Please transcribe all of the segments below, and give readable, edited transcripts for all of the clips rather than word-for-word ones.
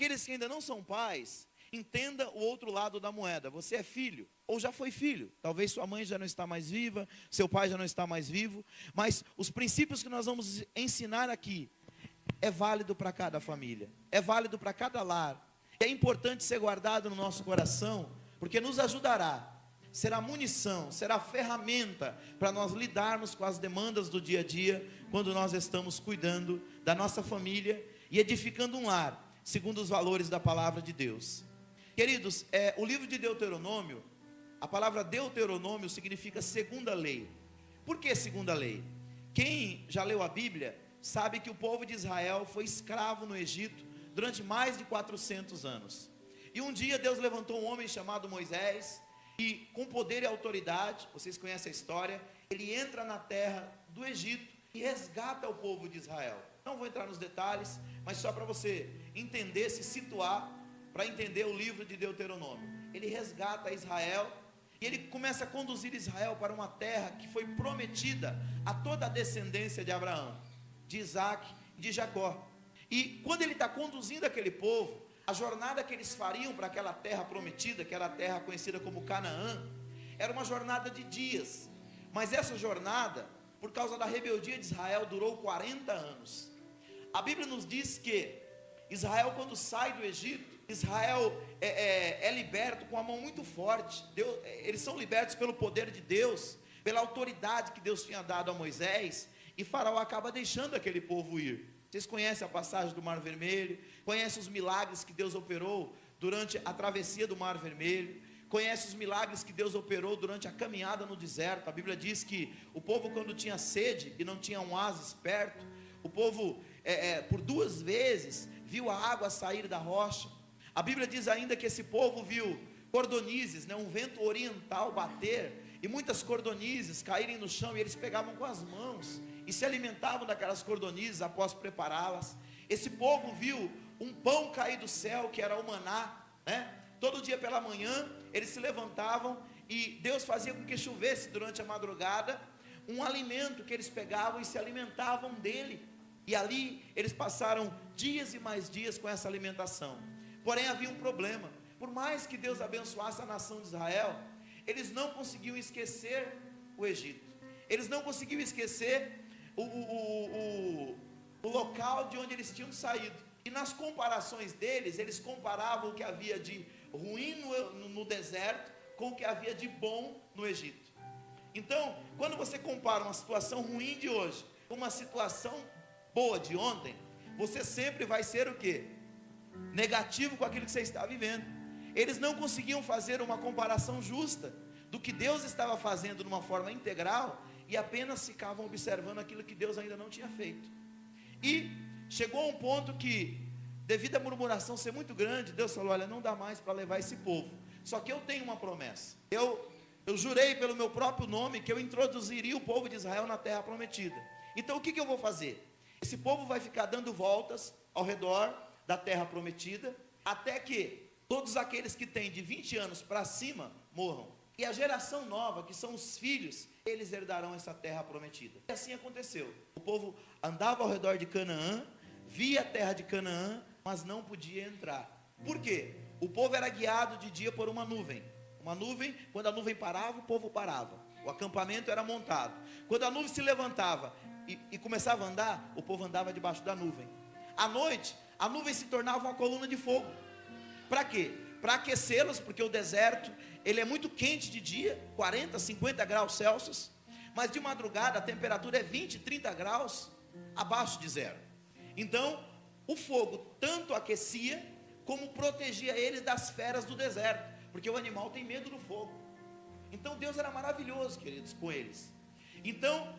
Aqueles que ainda não são pais, entenda o outro lado da moeda. Você é filho, ou já foi filho. Talvez sua mãe já não está mais viva, seu pai já não está mais vivo. Mas os princípios que nós vamos ensinar aqui, é válido para cada família, é válido para cada lar. É importante ser guardado no nosso coração, porque nos ajudará, será munição, será ferramenta para nós lidarmos com as demandas do dia a dia, quando nós estamos cuidando da nossa família e edificando um lar, segundo os valores da palavra de Deus. Queridos, o livro de Deuteronômio, a palavra Deuteronômio significa segunda lei. Por que segunda lei? Quem já leu a Bíblia sabe que o povo de Israel foi escravo no Egito durante mais de 400 anos. E um dia Deus levantou um homem chamado Moisés, e com poder e autoridade, vocês conhecem a história, ele entra na terra do Egito e resgata o povo de Israel. Não vou entrar nos detalhes, mas só para você entender, se situar, para entender o livro de Deuteronômio. Ele resgata Israel, e ele começa a conduzir Israel para uma terra que foi prometida a toda a descendência de Abraão, de Isaac e de Jacó. E quando ele está conduzindo aquele povo, a jornada que eles fariam para aquela terra prometida, que era a terra conhecida como Canaã, era uma jornada de dias. Mas essa jornada, por causa da rebeldia de Israel, durou 40 anos. A Bíblia nos diz que Israel, quando sai do Egito, Israel é liberto com a mão muito forte. Eles são libertos pelo poder de Deus, pela autoridade que Deus tinha dado a Moisés, e Faraó acaba deixando aquele povo ir. Vocês conhecem a passagem do Mar Vermelho, conhecem os milagres que Deus operou durante a travessia do Mar Vermelho, conhecem os milagres que Deus operou durante a caminhada no deserto. A Bíblia diz que o povo, quando tinha sede e não tinha um oásis perto, o povo por 2 vezes viu a água sair da rocha. A Bíblia diz ainda que esse povo viu cordonizes, um vento oriental bater, e muitas cordonizes caírem no chão, e eles pegavam com as mãos e se alimentavam daquelas cordonizes após prepará-las. Esse povo viu um pão cair do céu, que era o maná, todo dia pela manhã eles se levantavam e Deus fazia com que chovesse durante a madrugada um alimento que eles pegavam e se alimentavam dele, e ali eles passaram dias e mais dias com essa alimentação. Porém havia um problema: por mais que Deus abençoasse a nação de Israel, eles não conseguiam esquecer o Egito, eles não conseguiam esquecer o local de onde eles tinham saído. E nas comparações deles, eles comparavam o que havia de ruim no deserto com o que havia de bom no Egito. Então, quando você compara uma situação ruim de hoje com uma situação boa de ontem, você sempre vai ser o quê? Negativo com aquilo que você está vivendo. Eles não conseguiam fazer uma comparação justa do que Deus estava fazendo de uma forma integral, e apenas ficavam observando aquilo que Deus ainda não tinha feito. E chegou a um ponto que, devido à murmuração ser muito grande, Deus falou: olha, não dá mais para levar esse povo, só que eu tenho uma promessa. Eu jurei pelo meu próprio nome que eu introduziria o povo de Israel na terra prometida. Então o que eu vou fazer? Esse povo vai ficar dando voltas ao redor da terra prometida, até que todos aqueles que têm de 20 anos para cima morram, e a geração nova, que são os filhos, eles herdarão essa terra prometida. E assim aconteceu. O povo andava ao redor de Canaã, via a terra de Canaã, mas não podia entrar. Por quê? O povo era guiado de dia por uma nuvem. Uma nuvem, quando a nuvem parava, o povo parava. O acampamento era montado. Quando a nuvem se levantava e começava a andar, o povo andava debaixo da nuvem. À noite, a nuvem se tornava uma coluna de fogo. Para quê? Para aquecê-los, porque o deserto, ele é muito quente de dia, 40, 50 graus Celsius, mas de madrugada a temperatura é 20, 30 graus abaixo de zero. Então, o fogo tanto aquecia, como protegia eles das feras do deserto, porque o animal tem medo do fogo. Então Deus era maravilhoso, queridos, com eles. Então,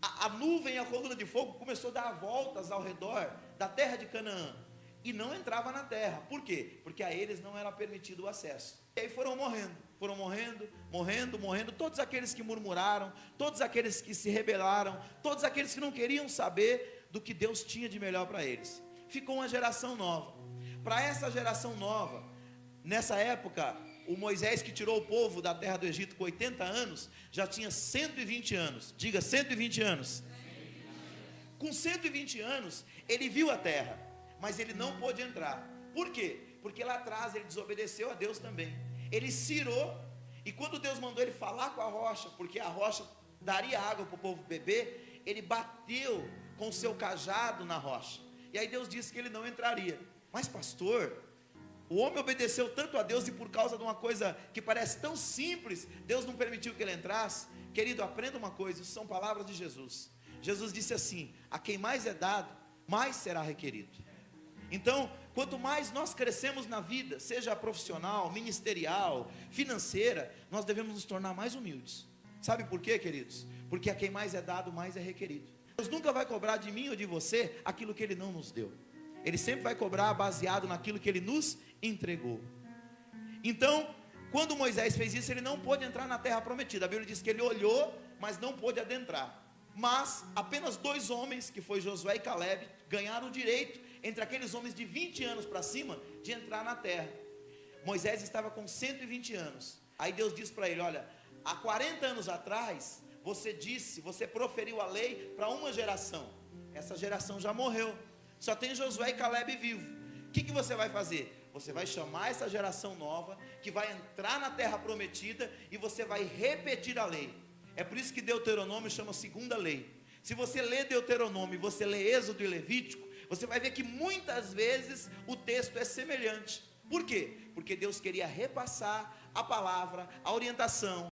a nuvem e a coluna de fogo começou a dar voltas ao redor da terra de Canaã, e não entrava na terra. Por quê? Porque a eles não era permitido o acesso. E aí foram morrendo, todos aqueles que murmuraram, todos aqueles que se rebelaram, todos aqueles que não queriam saber do que Deus tinha de melhor para eles. Ficou uma geração nova. Para essa geração nova, nessa época, o Moisés, que tirou o povo da terra do Egito com 80 anos, já tinha 120 anos. Diga, 120 anos. Com 120 anos, ele viu a terra, mas ele não pôde entrar. Por quê? Porque lá atrás ele desobedeceu a Deus também. Ele cirou, e quando Deus mandou ele falar com a rocha, porque a rocha daria água para o povo beber, ele bateu com o seu cajado na rocha. E aí Deus disse que ele não entraria. Mas pastor, o homem obedeceu tanto a Deus, e por causa de uma coisa que parece tão simples, Deus não permitiu que ele entrasse. Querido, aprenda uma coisa, isso são palavras de Jesus. Jesus disse assim: a quem mais é dado, mais será requerido. Então, quanto mais nós crescemos na vida, seja profissional, ministerial, financeira, nós devemos nos tornar mais humildes. Sabe por quê, queridos? Porque a quem mais é dado, mais é requerido. Deus nunca vai cobrar de mim ou de você aquilo que Ele não nos deu. Ele sempre vai cobrar baseado naquilo que Ele nos entregou. Então, quando Moisés fez isso, ele não pôde entrar na terra prometida. A Bíblia diz que ele olhou, mas não pôde adentrar. Mas apenas 2 homens, que foi Josué e Caleb, ganharam o direito, entre aqueles homens de 20 anos para cima, de entrar na terra. Moisés estava com 120 anos. Aí Deus disse para ele: olha, há 40 anos atrás, você proferiu a lei para uma geração. Essa geração já morreu, só tem Josué e Caleb vivo. O que você vai fazer? Você vai chamar essa geração nova, que vai entrar na terra prometida, e você vai repetir a lei. É por isso que Deuteronômio chama segunda lei. Se você lê Deuteronômio e você lê Êxodo e Levítico, você vai ver que muitas vezes o texto é semelhante. Por quê? Porque Deus queria repassar a palavra, a orientação,